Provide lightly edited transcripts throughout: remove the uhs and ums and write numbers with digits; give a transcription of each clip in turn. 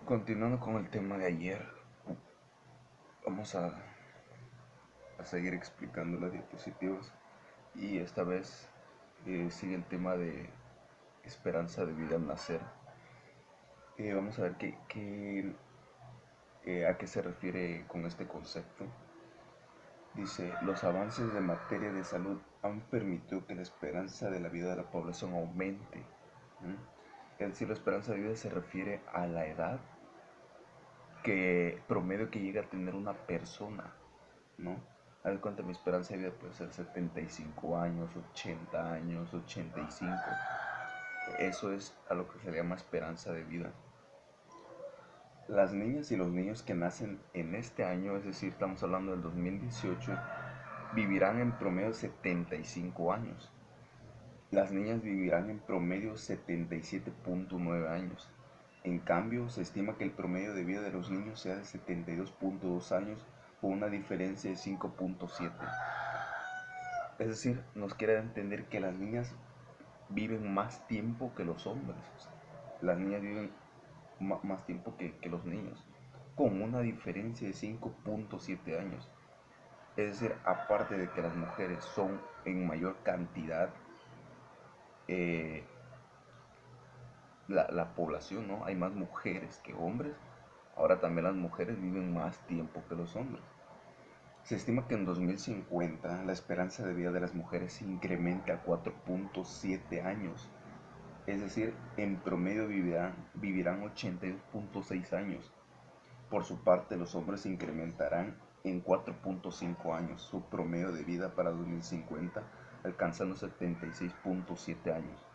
Continuando con el tema de ayer, vamos a seguir explicando las diapositivas y esta vez sigue el tema de esperanza de vida al nacer. Vamos a ver a qué se refiere con este concepto. Dice, los avances de materia de salud han permitido que la esperanza de la vida de la población aumente. ¿Mm? Es decir, la esperanza de vida se refiere a la edad que promedio que llega a tener una persona, ¿no? A ver cuánto mi esperanza de vida puede ser 75 años, 80 años, 85. Eso es a lo que se le llama esperanza de vida. Las niñas y los niños que nacen en este año, es decir, estamos hablando del 2018, vivirán en promedio 75 años. Las niñas vivirán en promedio 77.9 años. En cambio, se estima que el promedio de vida de los niños sea de 72.2 años, con una diferencia de 5.7. Es decir, nos quiere entender que las niñas viven más tiempo que los hombres. O sea, las niñas viven más tiempo que los niños, con una diferencia de 5.7 años. Es decir, aparte de que las mujeres son en mayor cantidad eh, la población, ¿no? Hay más mujeres que hombres. Ahora también las mujeres viven más tiempo que los hombres. Se estima que en 2050 la esperanza de vida de las mujeres se incrementa a 4.7 años. Es decir, en promedio vivirán 82.6 años. Por su parte, los hombres se incrementarán en 4.5 años su promedio de vida para 2050, alcanzando 76.7 años.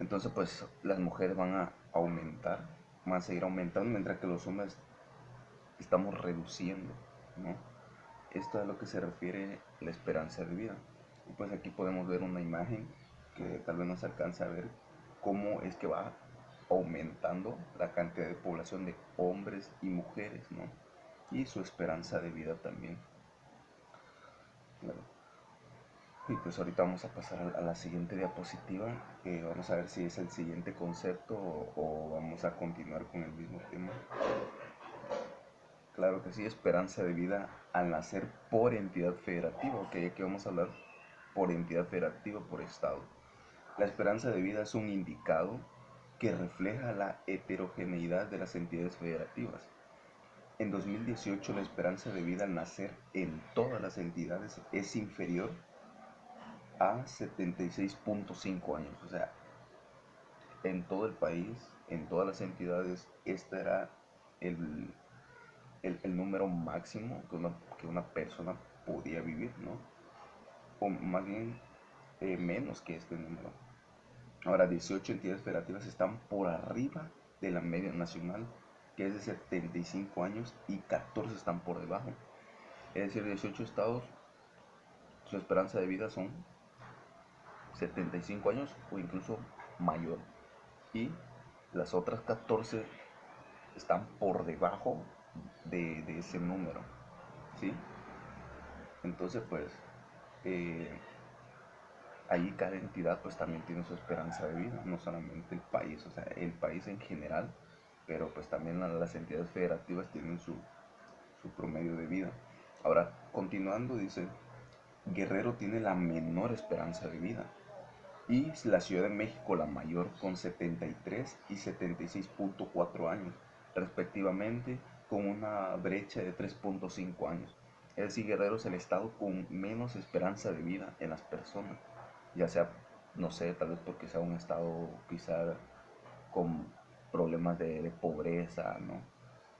Entonces, pues las mujeres van a aumentar, van a seguir aumentando, mientras que los hombres estamos reduciendo, ¿no? Esto es a lo que se refiere la esperanza de vida. Y pues aquí podemos ver una imagen que tal vez no se alcance a ver cómo es que va aumentando la cantidad de población de hombres y mujeres, ¿no? Y su esperanza de vida también. Claro. Y pues ahorita vamos a pasar a la siguiente diapositiva. Vamos a ver si es el siguiente concepto o vamos a continuar con el mismo tema. Claro que sí, esperanza de vida al nacer por entidad federativa. Ok, aquí vamos a hablar por entidad federativa, por estado. La esperanza de vida es un indicado que refleja la heterogeneidad de las entidades federativas. En 2018 la esperanza de vida al nacer en todas las entidades es inferior a 76.5 años. O sea, en todo el país, en todas las entidades, este era el, el número máximo que una persona podía vivir, ¿no? O más bien menos que este número. Ahora, 18 entidades federativas están por arriba de la media nacional, que es de 75 años, y 14 están por debajo. Es decir, 18 estados, su esperanza de vida son 75 años o incluso mayor. Y las otras 14 están por debajo de ese número, ¿sí? Entonces, pues, eh, ahí cada entidad pues también tiene su esperanza de vida, no solamente el país, o sea, el país en general, pero pues también las entidades federativas tienen su promedio de vida. Ahora, continuando, dice, Guerrero tiene la menor esperanza de vida y la Ciudad de México la mayor con 73 y 76.4 años, respectivamente, con una brecha de 3.5 años. Es decir, Guerrero es el estado con menos esperanza de vida en las personas, ya sea, no sé, tal vez porque sea un estado quizá con problemas de pobreza, ¿no?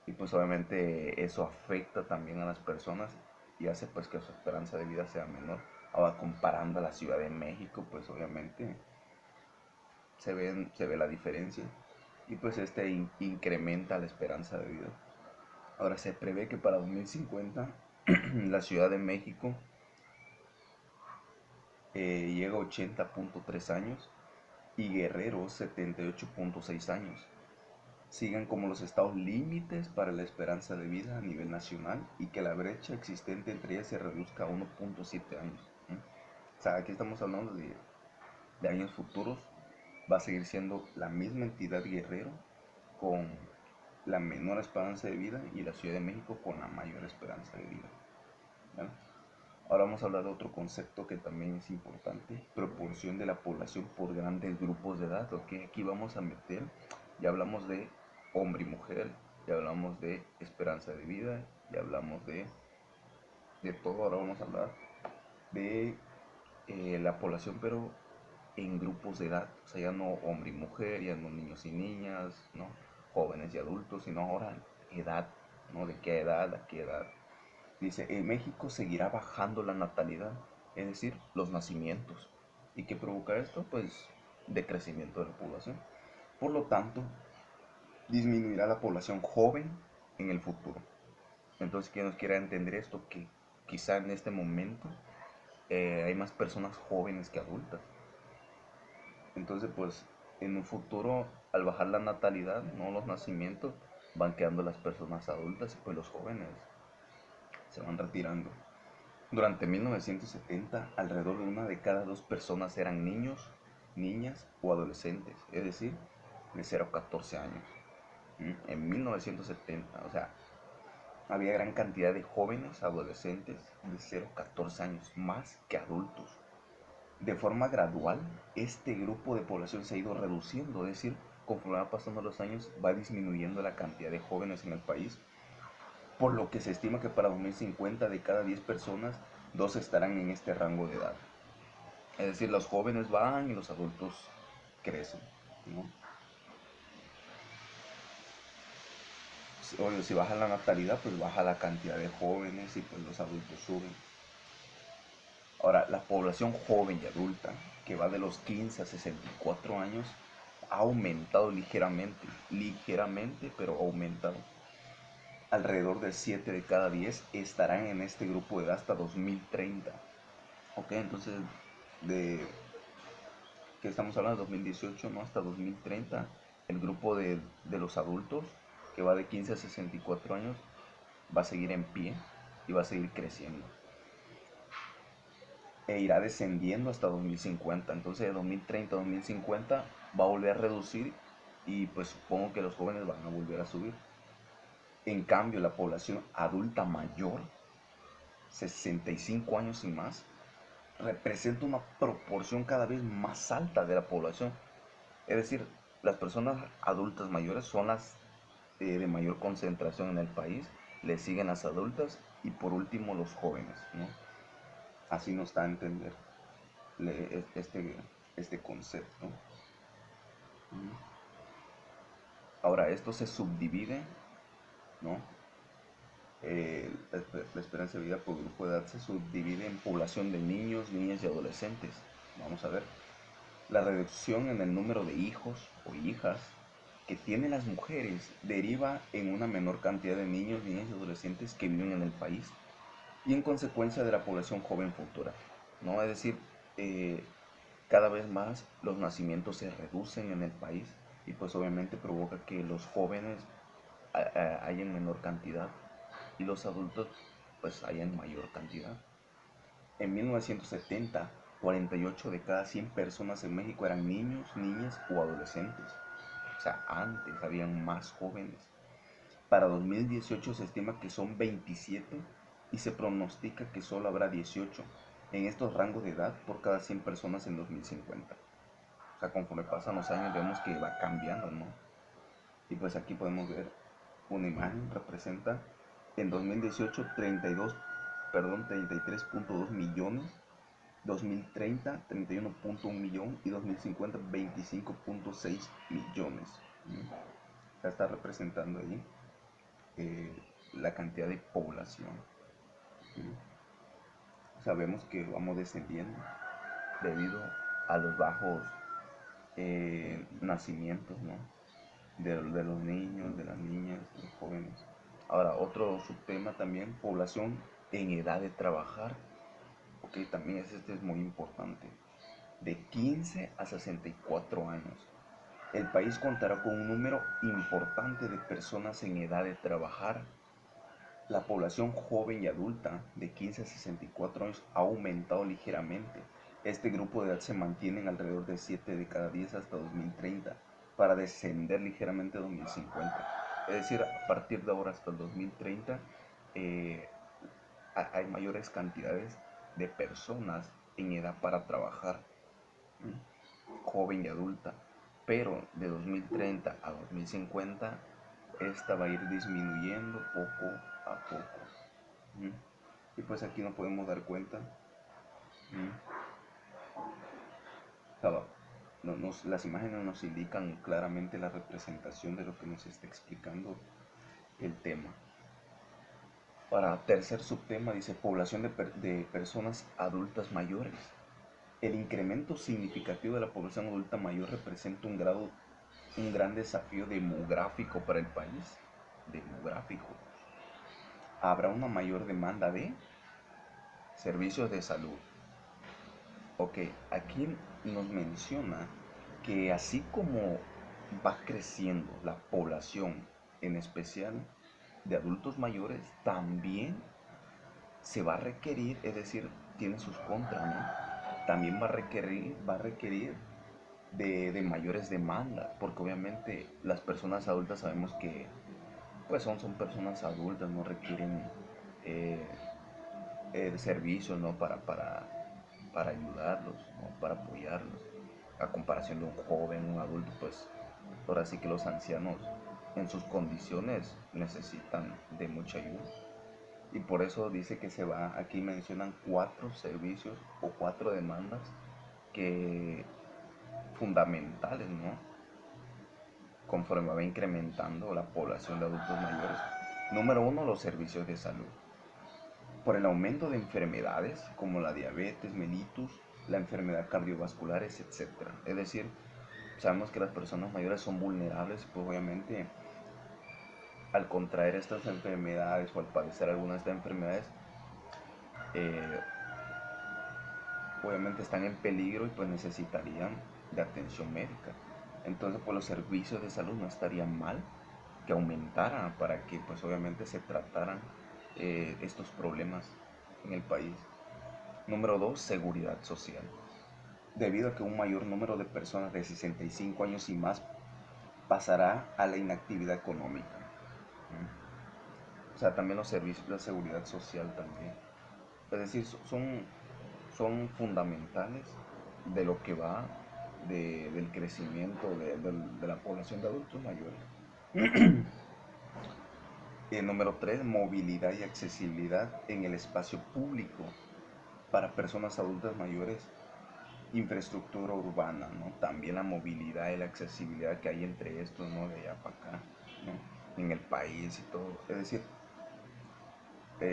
Y pues obviamente eso afecta también a las personas y hace pues que su esperanza de vida sea menor. Ahora comparando a la Ciudad de México, pues obviamente se ve la diferencia y pues este incrementa la esperanza de vida. Ahora se prevé que para 2050 la Ciudad de México llega a 80.3 años y Guerrero 78.6 años. Sigan como los estados límites para la esperanza de vida a nivel nacional y que la brecha existente entre ellas se reduzca a 1.7 años. O sea, aquí estamos hablando de años futuros. Va a seguir siendo la misma entidad Guerrero con la menor esperanza de vida y la Ciudad de México con la mayor esperanza de vida. ¿Vale? Ahora vamos a hablar de otro concepto que también es importante, proporción de la población por grandes grupos de edad. ¿Ok? Aquí vamos a meter, ya hablamos de hombre y mujer, ya hablamos de esperanza de vida, ya hablamos de todo. Ahora vamos a hablar de la población, pero en grupos de edad, o sea, ya no hombre y mujer, ya no niños y niñas, ¿no? Jóvenes y adultos, sino ahora edad, ¿no? ¿De qué edad a qué edad? Dice, en México seguirá bajando la natalidad, es decir, los nacimientos. ¿Y qué provoca esto? Pues decrecimiento de la población. Por lo tanto, disminuirá la población joven en el futuro. Entonces, ¿quién nos quiera entender esto? Que quizá en este momento hay más personas jóvenes que adultas. Entonces, pues, en un futuro, al bajar la natalidad, no los nacimientos, van quedando las personas adultas y pues los jóvenes se van retirando. Durante 1970, alrededor de una de cada dos personas eran niños, niñas o adolescentes, es decir, de 0 a 14 años. En 1970, o sea, había gran cantidad de jóvenes, adolescentes de 0 a 14 años, más que adultos. De forma gradual, este grupo de población se ha ido reduciendo, es decir, conforme va pasando los años, va disminuyendo la cantidad de jóvenes en el país, por lo que se estima que para 2050 de cada 10 personas, 2 estarán en este rango de edad. Es decir, los jóvenes van y los adultos crecen, ¿no? Si baja la natalidad, pues baja la cantidad de jóvenes y pues los adultos suben. Ahora, la población joven y adulta, que va de los 15 a 64 años, ha aumentado ligeramente, pero ha aumentado. Alrededor de 7 de cada 10 estarán en este grupo de edad hasta 2030. Ok, entonces, de que estamos hablando de 2018, ¿no? Hasta 2030, el grupo de los adultos, que va de 15 a 64 años, va a seguir en pie y va a seguir creciendo. E irá descendiendo hasta 2050. Entonces de 2030 a 2050 va a volver a reducir y pues supongo que los jóvenes van a volver a subir. En cambio, la población adulta mayor, 65 años y más, representa una proporción cada vez más alta de la población. Es decir, las personas adultas mayores son las de mayor concentración en el país, le siguen las adultas y por último los jóvenes, ¿no? Así nos da a entender este concepto. Ahora, esto se subdivide, ¿no? La esperanza de vida por grupo de edad se subdivide en población de niños, niñas y adolescentes. Vamos a ver. La reducción en el número de hijos o hijas que tienen las mujeres deriva en una menor cantidad de niños, niñas y adolescentes que viven en el país y en consecuencia de la población joven futura, ¿no? Es decir, eh, cada vez más los nacimientos se reducen en el país y pues obviamente provoca que los jóvenes hayan menor cantidad y los adultos pues hayan mayor cantidad. En 1970, 48 de cada 100 personas en México eran niños, niñas o adolescentes. O sea, antes habían más jóvenes. Para 2018 se estima que son 27 y se pronostica que solo habrá 18 en estos rangos de edad por cada 100 personas en 2050. O sea, conforme pasan los años vemos que va cambiando, ¿no? Y pues aquí podemos ver una imagen, representa en 2018 33.2 millones, 2030 31.1 millón y 2050 25.6 millones. Ya está representando ahí la cantidad de población. Sabemos que vamos descendiendo debido a los bajos nacimientos, ¿no? De los niños, de las niñas, de los jóvenes. Ahora, otro subtema también, población en edad de trabajar. Ok, también este es muy importante. De 15 a 64 años. El país contará con un número importante de personas en edad de trabajar. La población joven y adulta de 15 a 64 años ha aumentado ligeramente. Este grupo de edad se mantiene en alrededor de 7 de cada 10 hasta 2030. para descender ligeramente a 2050. Es decir, a partir de ahora hasta el 2030 eh, hay mayores cantidades de personas en edad para trabajar, joven y adulta, pero de 2030 a 2050 esta va a ir disminuyendo poco a poco. Y pues aquí nos podemos dar cuenta, las imágenes nos indican claramente la representación de lo que nos está explicando el tema. Para tercer subtema dice población de personas adultas mayores. El incremento significativo de la población adulta mayor representa un gran desafío demográfico para el país. Demográfico. Habrá una mayor demanda de servicios de salud. Ok, aquí nos menciona que así como va creciendo la población, en especial de adultos mayores, también se va a requerir, es decir, tiene sus contras, ¿no? También va a requerir de mayores demandas, porque obviamente las personas adultas sabemos que pues son personas adultas, no requieren eh, servicios, ¿no? Para ayudarlos, ¿no? Para apoyarlos. A comparación de un joven, un adulto, pues ahora sí que los ancianos en sus condiciones necesitan de mucha ayuda. Y por eso dice que aquí mencionan 4 servicios o 4 demandas que fundamentales, ¿no? Conforme va incrementando la población de adultos mayores. Número 1, los servicios de salud. Por el aumento de enfermedades como la diabetes, mellitus, la enfermedad cardiovasculares, etc. Es decir, sabemos que las personas mayores son vulnerables, pues obviamente al contraer estas enfermedades o al padecer alguna de estas enfermedades, eh, obviamente están en peligro y pues necesitarían de atención médica. Entonces pues los servicios de salud no estarían mal que aumentaran para que pues obviamente se trataran estos problemas en el país. Número 2, seguridad social. Debido a que un mayor número de personas de 65 años y más pasará a la inactividad económica. O sea, también los servicios de seguridad social también. Es decir, son fundamentales de lo que va del crecimiento de la población de adultos mayores. Número 3, movilidad y accesibilidad en el espacio público para personas adultas mayores, infraestructura urbana, ¿no? También la movilidad y la accesibilidad que hay entre estos, ¿no? De allá para acá, ¿no? En el país y todo. Es decir,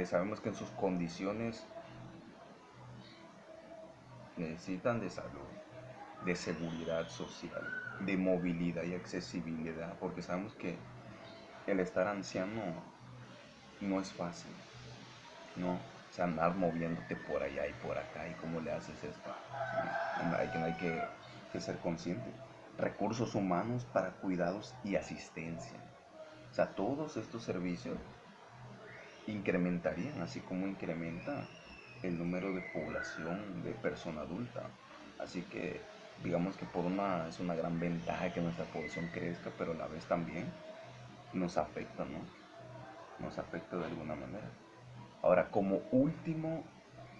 sabemos que en sus condiciones necesitan de salud, de seguridad social, de movilidad y accesibilidad, porque sabemos que el estar anciano no es fácil, ¿no? O sea, andar moviéndote por allá y por acá, y cómo le haces esto. Hay que ser consciente. Recursos humanos para cuidados y asistencia. O sea, todos estos servicios incrementarían, así como incrementa el número de población de persona adulta. Así que digamos que es una gran ventaja que nuestra población crezca, pero a la vez también nos afecta, ¿no? Nos afecta de alguna manera. Ahora, como último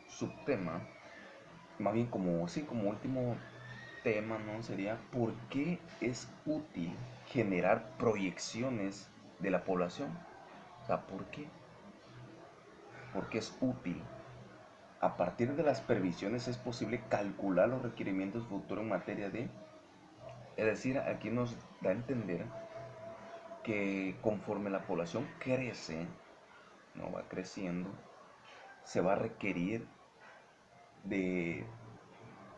subtema, más bien como último tema, ¿no? Sería ¿por qué es útil generar proyecciones de la población? O sea, ¿por qué? Porque es útil. A partir de las previsiones es posible calcular los requerimientos futuros en materia de... Es decir, aquí nos da a entender que conforme la población crece, no va creciendo, se va a requerir de,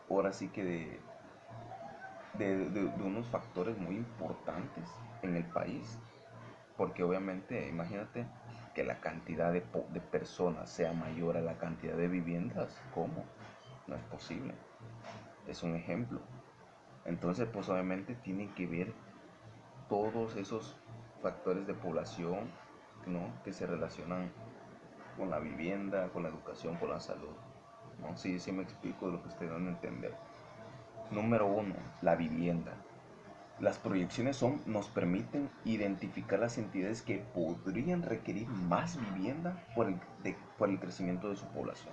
ahora sí que de unos factores muy importantes en el país. Porque obviamente, imagínate que la cantidad de personas sea mayor a la cantidad de viviendas. ¿Cómo? No es posible. Es un ejemplo. Entonces, pues obviamente tienen que ver todos esos factores de población, ¿no? Que se relacionan con la vivienda, con la educación, con la salud, ¿no? Sí, sí me explico de lo que ustedes van a entender. Número 1, la vivienda. Las proyecciones nos permiten identificar las entidades que podrían requerir más vivienda por el crecimiento de su población.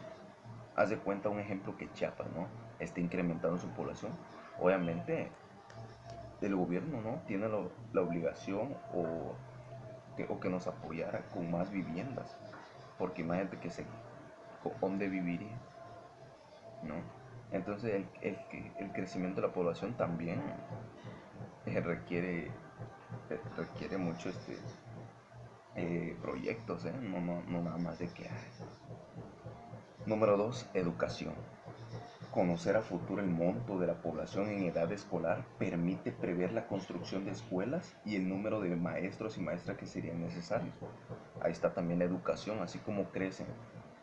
Haz de cuenta un ejemplo que Chiapas, ¿no? Está incrementando su población. Obviamente, el gobierno, ¿no? Tiene la obligación o que nos apoyara con más viviendas. Porque imagínate dónde viviría, ¿no? Entonces el crecimiento de la población también requiere, requiere mucho proyectos, ¿eh? No nada más de que hay. Número 2, educación. Conocer a futuro el monto de la población en edad escolar permite prever la construcción de escuelas y el número de maestros y maestras que serían necesarios. Ahí está también la educación, así como crecen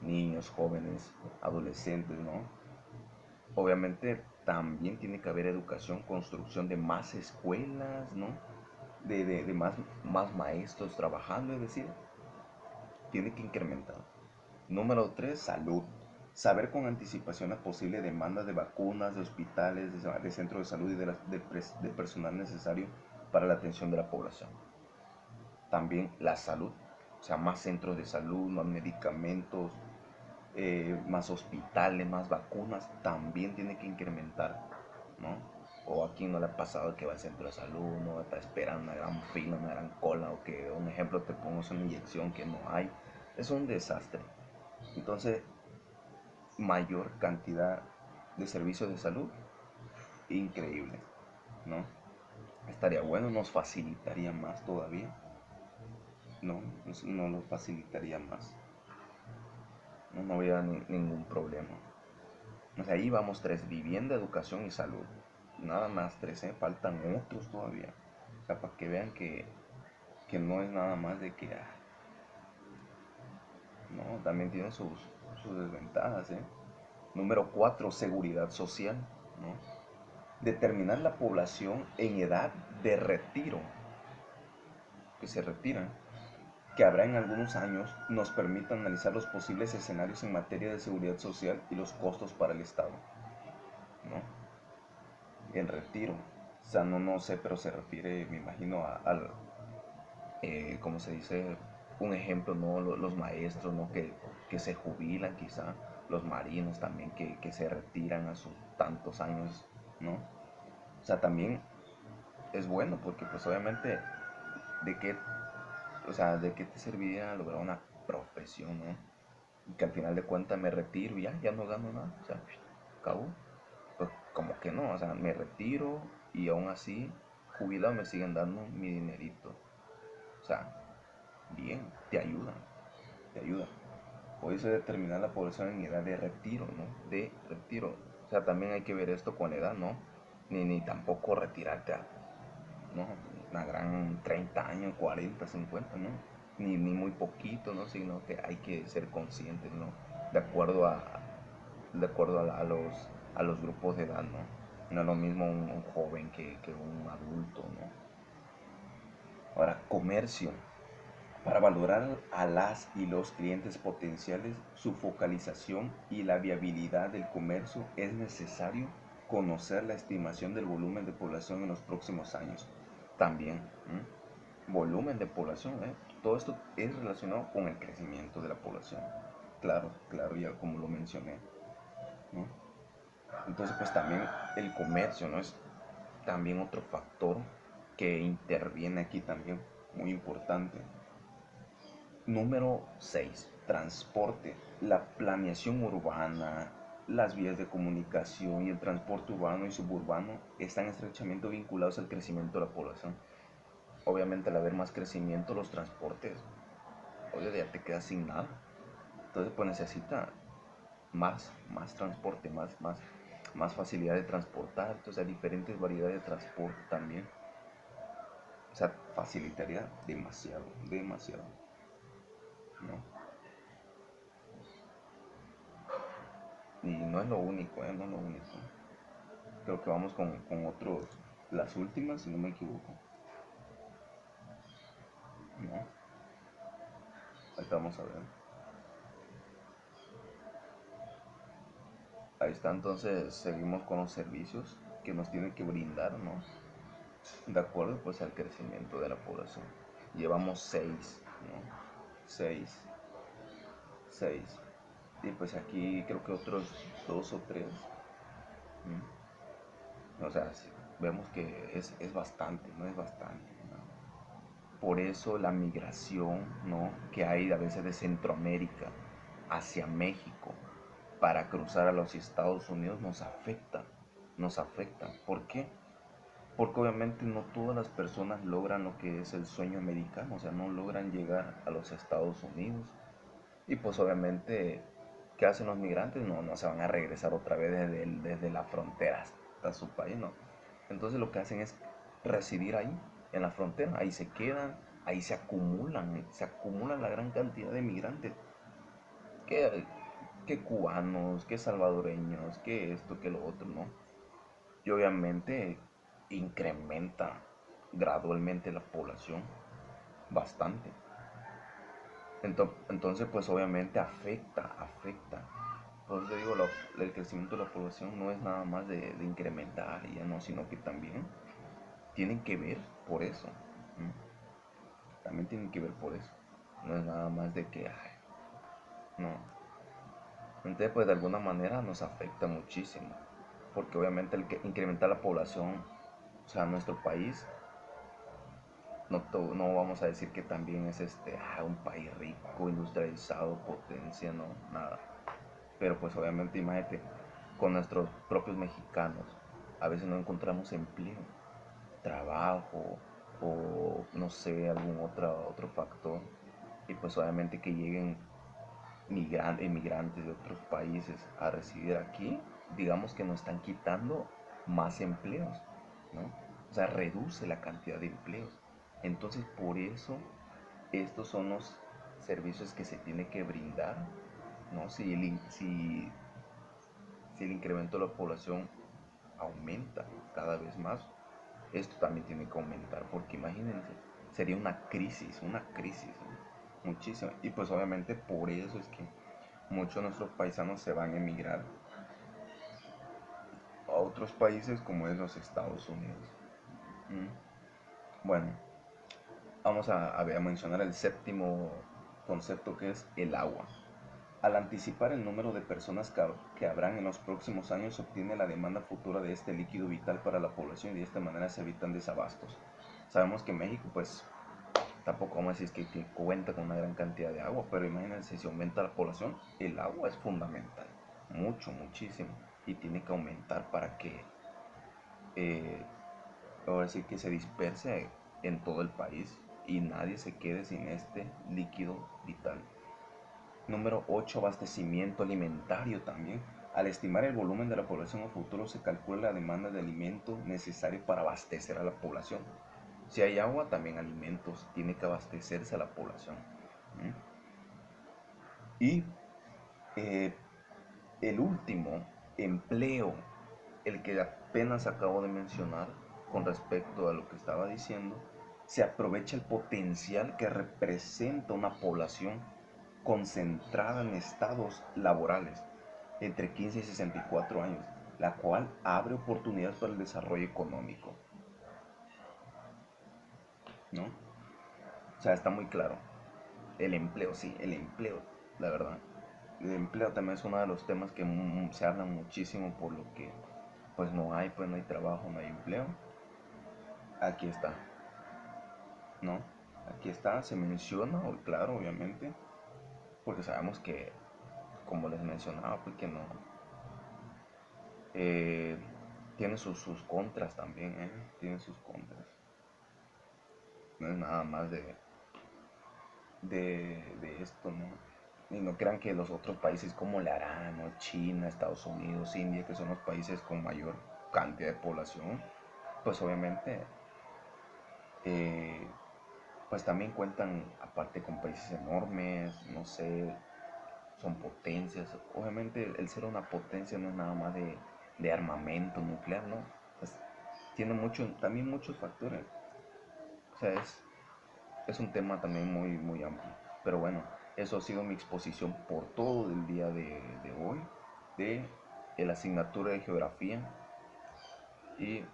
niños, jóvenes, adolescentes, ¿no? Obviamente también tiene que haber educación, construcción de más escuelas, ¿no? De más maestros trabajando, es decir, tiene que incrementar. Número 3, salud. Saber con anticipación la posible demanda de vacunas, de hospitales, de centros de salud y del personal necesario para la atención de la población. También la salud, o sea, más centros de salud, más medicamentos, más hospitales, más vacunas, también tiene que incrementar, ¿no? O a quien no le ha pasado que va al centro de salud, no está esperando una gran fila, una gran cola, o que un ejemplo te pongas una inyección que no hay. Es un desastre. Entonces, mayor cantidad de servicios de salud, increíble, ¿no? Estaría bueno, nos facilitaría más todavía, ¿no? Nos lo facilitaría más. No habría ningún problema. O sea, ahí vamos tres: vivienda, educación y salud. Nada más tres, ¿eh? Faltan otros todavía. O sea, para que vean que no es nada más de que... no, también tiene sus desventajas, ¿eh? Número 4, seguridad social, ¿no? Determinar la población en edad de retiro, que se retiran, que habrá en algunos años, nos permite analizar los posibles escenarios en materia de seguridad social y los costos para el Estado, ¿no? El retiro, o sea, no sé, pero se refiere, me imagino, como se dice, un ejemplo, ¿no? Los maestros, ¿no? Que se jubilan quizá, los marinos también que se retiran a sus tantos años, ¿no? O sea, también es bueno porque pues obviamente de qué, o sea, de qué te serviría lograr una profesión, ¿no? Y que al final de cuentas me retiro y ya no gano nada, o sea, acabó. Pues como que no, o sea, me retiro y aún así jubilado me siguen dando mi dinerito. O sea, bien, te ayuda. Hoy se determina la población en edad de retiro, ¿no? De retiro. O sea, también hay que ver esto con edad, ¿no? Ni tampoco retirarte a, ¿no? Una gran 30 años, 40, 50, ¿no? Ni muy poquito, ¿no? Sino que hay que ser conscientes, ¿no? De acuerdo a los grupos de edad, ¿no? No es lo mismo un joven que un adulto, ¿no? Ahora, comercio. Para valorar a las y los clientes potenciales, su focalización y la viabilidad del comercio, es necesario conocer la estimación del volumen de población en los próximos años. También, volumen de población, ¿eh? Todo esto es relacionado con el crecimiento de la población. Claro, claro, ya como lo mencioné, ¿no? Entonces, pues también el comercio, ¿no? Es también otro factor que interviene aquí también, muy importante. Número 6, transporte. La planeación urbana, las vías de comunicación y el transporte urbano y suburbano están estrechamente vinculados al crecimiento de la población. Obviamente, al haber más crecimiento, los transportes, oye, ya te quedas sin nada. Entonces, pues necesita más transporte, más facilidad de transportar, entonces diferentes variedades de transporte también. O sea, facilitaría demasiado, demasiado, ¿no? Y no es lo único, no es lo único. Creo que vamos con otros, las últimas, si no me equivoco. No, ahorita vamos a ver. Ahí está, entonces seguimos con los servicios que nos tienen que brindar, ¿no? de acuerdo pues al crecimiento de la población. Llevamos 6, ¿no? 6, 6. Y pues aquí creo que otros 2 o 3. O sea, sí, vemos que es bastante, no es bastante, ¿no? Por eso la migración, ¿no?, que hay a veces de Centroamérica hacia México para cruzar a los Estados Unidos nos afecta, nos afecta. ¿Por qué? Porque obviamente no todas las personas logran lo que es el sueño americano, o sea, no logran llegar a los Estados Unidos. Y pues obviamente, ¿qué hacen los migrantes? No se van a regresar otra vez desde la frontera hasta su país, no. Entonces lo que hacen es residir ahí, en la frontera, ahí se quedan, ahí se acumulan la gran cantidad de migrantes, que, que cubanos, que salvadoreños, que esto, que lo otro, ¿no? Y obviamente incrementa gradualmente la población bastante. Entonces, pues obviamente afecta. Por eso te digo, el crecimiento de la población no es nada más de incrementar y ya no, sino que también tienen que ver por eso. ¿M? También tienen que ver por eso. No es nada más de que, ay, no. Entonces, pues de alguna manera nos afecta muchísimo. Porque obviamente el que incrementar la población, o sea, nuestro país, no vamos a decir que también es un país rico, industrializado, potencia, no, nada. Pero pues obviamente imagínate, con nuestros propios mexicanos, a veces no encontramos empleo, trabajo o no sé, algún otro factor. Y pues obviamente que lleguen inmigrantes de otros países a residir aquí, digamos que nos están quitando más empleos, ¿no? O sea, reduce la cantidad de empleos. Entonces, por eso, estos son los servicios que se tiene que brindar, ¿no? Si el incremento de la población aumenta cada vez más, esto también tiene que aumentar, porque imagínense, sería una crisis, ¿no? Muchísima. Y pues obviamente por eso es que muchos de nuestros paisanos se van a emigrar a otros países como es los Estados Unidos. Bueno, vamos a mencionar el séptimo concepto, que es el agua. Al anticipar el número de personas que habrán en los próximos años, se obtiene la demanda futura de este líquido vital para la población y de esta manera se evitan desabastos. Sabemos que México, pues, tampoco vamos a decir que cuenta con una gran cantidad de agua, pero imagínense, si aumenta la población, el agua es fundamental, muchísimo, y tiene que aumentar para que, eh, ahora sí que se disperse en todo el país y nadie se quede sin este líquido vital. Número 8, abastecimiento alimentario también. Al estimar el volumen de la población a futuro, se calcula la demanda de alimento necesario para abastecer a la población. Si hay agua, también alimentos, tiene que abastecerse a la población. Y eh, el último, empleo, el que apenas acabo de mencionar con respecto a lo que estaba diciendo, se aprovecha el potencial que representa una población concentrada en estados laborales entre 15 y 64 años, la cual abre oportunidades para el desarrollo económico, ¿no? O sea, está muy claro. El empleo, sí, el empleo, la verdad. El empleo también es uno de los temas que se hablan muchísimo por lo que pues no hay trabajo, no hay empleo. Aquí está, ¿no? Aquí está, se menciona, claro, obviamente, porque sabemos que, como les mencionaba, pues que no, eh, tiene sus contras también, ¿eh? Tiene sus contras. No es nada más de esto, ¿no? Y no crean que los otros países como le harán, ¿no? China, Estados Unidos, India, que son los países con mayor cantidad de población, pues obviamente, eh, pues también cuentan aparte con países enormes, no sé, son potencias. Obviamente el ser una potencia no es nada más de armamento nuclear, ¿no? Pues, tiene también muchos factores. O sea, es un tema también muy amplio. Pero bueno, eso ha sido mi exposición por todo el día de hoy, de la asignatura de geografía. Y